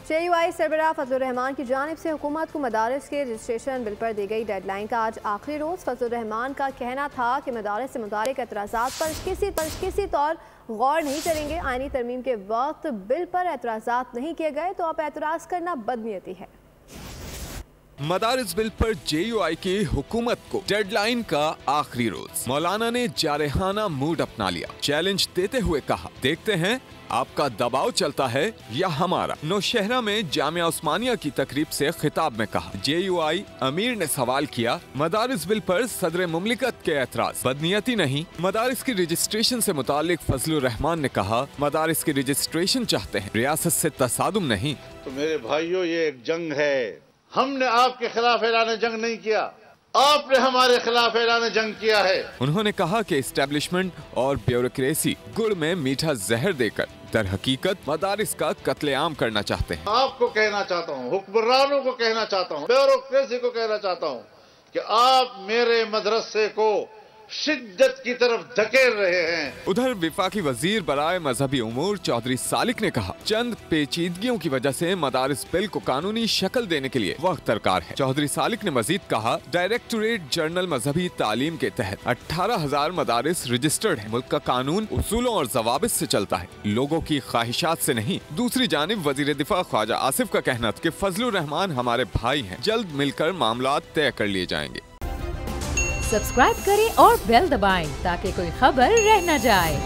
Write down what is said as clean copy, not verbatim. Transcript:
JUI सरबराह Fazlur Rahman की जानिब से हुकूमत को मदारिस के रजिस्ट्रेशन बिल पर दी गई डेडलाइन का आज आखिरी रोज़। फजलुर रहमान का कहना था कि मदारिस से मुतालिक एतराज़ात पर किसी तौर गौर नहीं करेंगे। आईनी तरमीम के वक्त बिल पर एतराज़ात नहीं किए गए तो अब एतराज़ करना बदनीयती है। मदारिस बिल पर JUI की हुकूमत को डेडलाइन का आखिरी रोज। मौलाना ने जारहाना मूड अपना लिया। चैलेंज देते हुए कहा, देखते हैं आपका दबाव चलता है या हमारा। नौशहरा में जामिया उस्मानिया की तकरीब से खिताब में कहा। JUI अमीर ने सवाल किया, मदारिस बिल पर सदर मुमलिकत के एतराज बदनीयती नहीं। मदारिस की रजिस्ट्रेशन से मुतालिक फजलुर रहमान ने कहा, मदारिस की रजिस्ट्रेशन चाहते हैं, रियासत से तसादुम नहीं। तो मेरे भाइयों, ये एक जंग है। हमने आपके खिलाफ ऐलान जंग नहीं किया, आपने हमारे खिलाफ ऐलान जंग किया है। उन्होंने कहा कि एस्टेब्लिशमेंट और ब्यूरोक्रेसी गुड़ में मीठा जहर देकर दर हकीकत मदारिस का कत्लेआम करना चाहते हैं। आपको कहना चाहता हूँ, हुक्मरानों को कहना चाहता हूँ, ब्यूरोक्रेसी को कहना चाहता हूँ कि आप मेरे मदरसे को शिद्दत की तरफ धकेल रहे हैं। उधर विफाकी वजीर बराए मजहबी उमूर चौधरी सालिक ने कहा, चंद पेचीदगियों की वजह से मदारिस बिल को कानूनी शक्ल देने के लिए वक्त दरकार है। चौधरी सालिक ने मजीद कहा, डायरेक्टोरेट जनरल मजहबी तालीम के तहत 18,000 मदारिस रजिस्टर्ड है। मुल्क का कानून उसूलों और जवाबित से चलता है, लोगों की ख्वाहिशात से नहीं। दूसरी जानिब वजीर दिफा ख्वाजा आसिफ का कहना था कि फजलुर रहमान हमारे भाई हैं, जल्द मिलकर मामला तय कर लिए जाएंगे। सब्सक्राइब करें और बेल दबाएं ताकि कोई खबर रह न जाए।